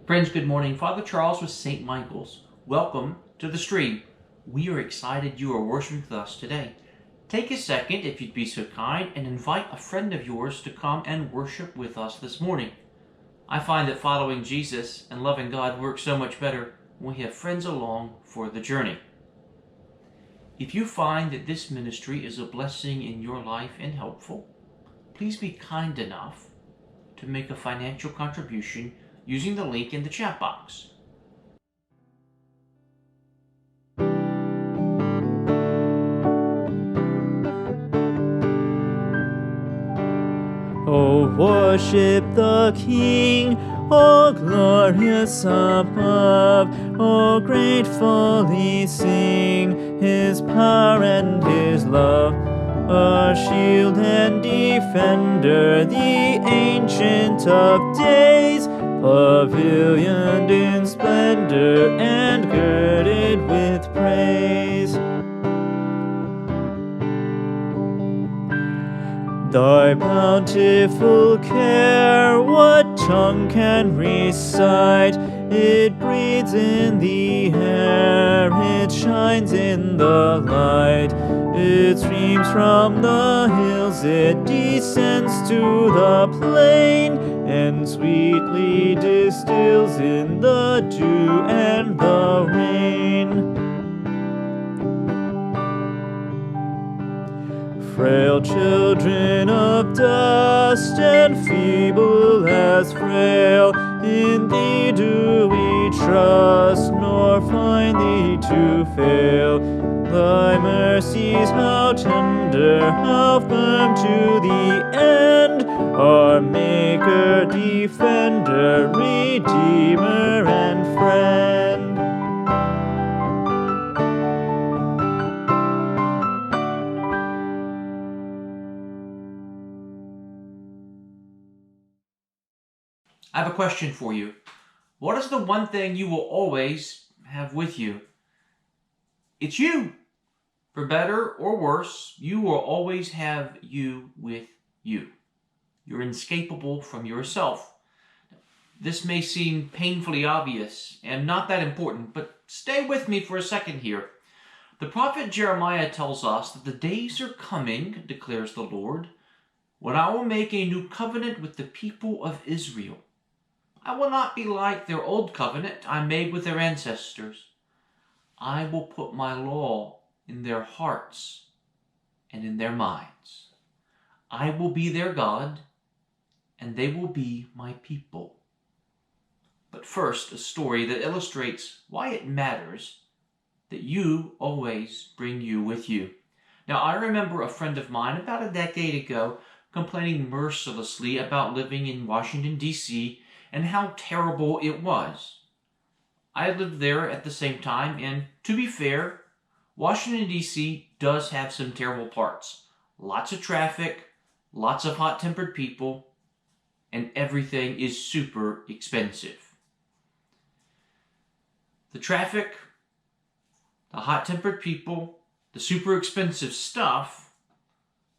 Friends, good morning. Father Charles with St. Michael's. Welcome to the stream. We are excited you are worshiping with us today. Take a second, if you'd be so kind, and invite a friend of yours to come and worship with us this morning. I find that following Jesus and loving God works so much better when we have friends along for the journey. If you find that this ministry is a blessing in your life and helpful, please be kind enough to make a financial contribution using the link in the chat box. O worship the King, O glorious above, O gratefully sing His power and His love. Our shield and defender, the Ancient of Days, pavilioned in splendor and girded with praise. Thy bountiful care, what tongue can recite? It breathes in the air, it shines in the light. It streams from the hills, it descends to the plain, and sweetly distills in the dew and the rain. Frail children of dust and feeble as frail, in Thee do we trust, nor find Thee to fail. Thy mercies how tender, how firm to the end, our Maker, Defender, Redeemer, and Friend. I have a question for you. What is the one thing you will always have with you? It's you. For better or worse, you will always have you with you. You're inescapable from yourself. This may seem painfully obvious and not that important, but stay with me for a second here. The prophet Jeremiah tells us that the days are coming, declares the Lord, when I will make a new covenant with the people of Israel. I will not be like their old covenant I made with their ancestors. I will put my law in their hearts and in their minds. I will be their God, and they will be my people. But first, a story that illustrates why it matters that you always bring you with you. Now, I remember a friend of mine about a decade ago complaining mercilessly about living in Washington, D.C., and how terrible it was. I lived there at the same time, and to be fair, Washington, D.C. does have some terrible parts. Lots of traffic, lots of hot-tempered people, and everything is super expensive. The traffic, the hot-tempered people, the super expensive stuff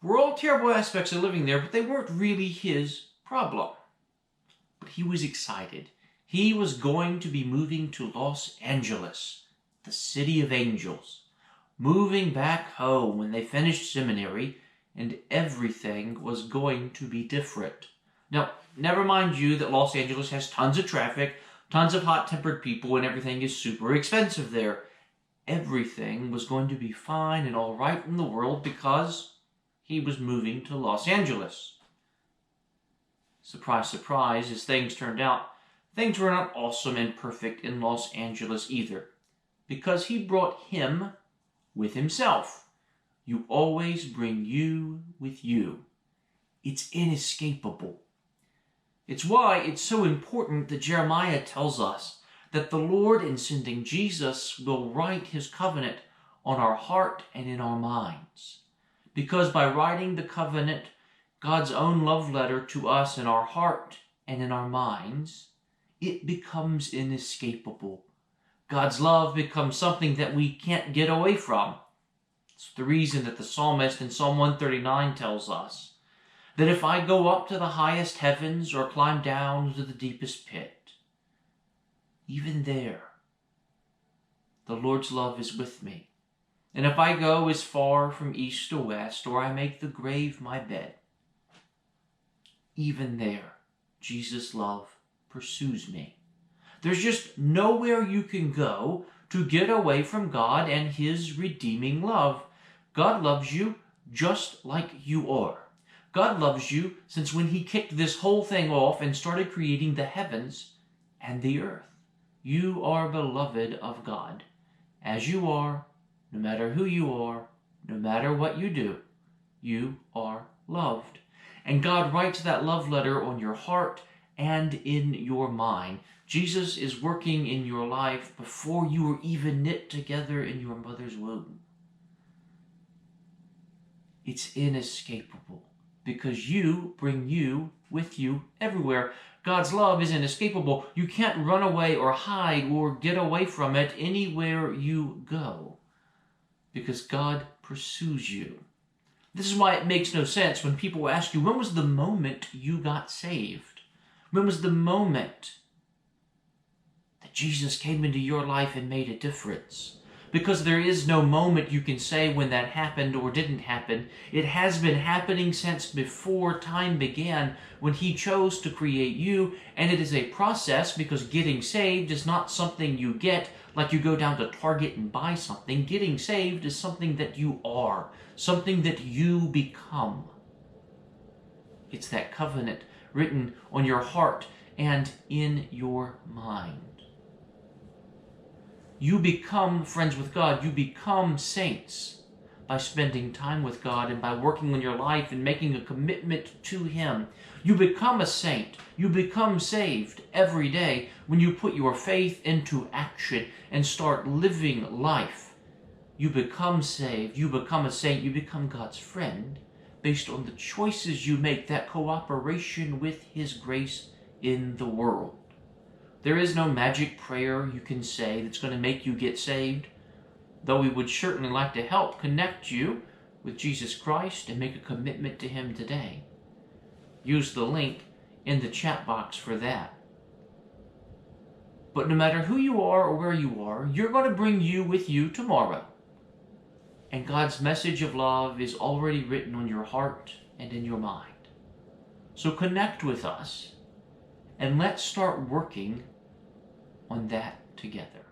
were all terrible aspects of living there, but they weren't really his problem. But he was excited. He was going to be moving to Los Angeles, the city of angels, moving back home when they finished seminary, and everything was going to be different. Now, never mind you that Los Angeles has tons of traffic, tons of hot-tempered people, and everything is super expensive there. Everything was going to be fine and all right in the world because he was moving to Los Angeles. Surprise, surprise, as things turned out, things were not awesome and perfect in Los Angeles either, because he brought him with himself. You always bring you with you. It's inescapable. It's why it's so important that Jeremiah tells us that the Lord, in sending Jesus, will write his covenant on our heart and in our minds. Because by writing the covenant, God's own love letter to us in our heart and in our minds, it becomes inescapable. God's love becomes something that we can't get away from. It's the reason that the psalmist in Psalm 139 tells us that if I go up to the highest heavens or climb down to the deepest pit, even there, the Lord's love is with me. And if I go as far from east to west, or I make the grave my bed, even there, Jesus' love pursues me. There's just nowhere you can go to get away from God and His redeeming love. God loves you just like you are. God loves you since when He kicked this whole thing off and started creating the heavens and the earth. You are beloved of God. As you are, no matter who you are, no matter what you do, you are loved. And God writes that love letter on your heart and in your mind. Jesus is working in your life before you were even knit together in your mother's womb. It's inescapable because you bring you with you everywhere. God's love is inescapable. You can't run away or hide or get away from it anywhere you go because God pursues you. This is why it makes no sense when people ask you, when was the moment you got saved? When was the moment that Jesus came into your life and made a difference? Because there is no moment you can say when that happened or didn't happen. It has been happening since before time began when He chose to create you, and it is a process because getting saved is not something you get like you go down to Target and buy something. Getting saved is something that you are, something that you become. It's that covenant written on your heart and in your mind. You become friends with God. You become saints by spending time with God and by working on your life and making a commitment to Him. You become a saint. You become saved every day when you put your faith into action and start living life. You become saved. You become a saint. You become God's friend based on the choices you make, that cooperation with His grace in the world. There is no magic prayer you can say that's going to make you get saved, though we would certainly like to help connect you with Jesus Christ and make a commitment to Him today. Use the link in the chat box for that. But no matter who you are or where you are, you're going to bring you with you tomorrow. And God's message of love is already written on your heart and in your mind. So connect with us and let's start working on that together.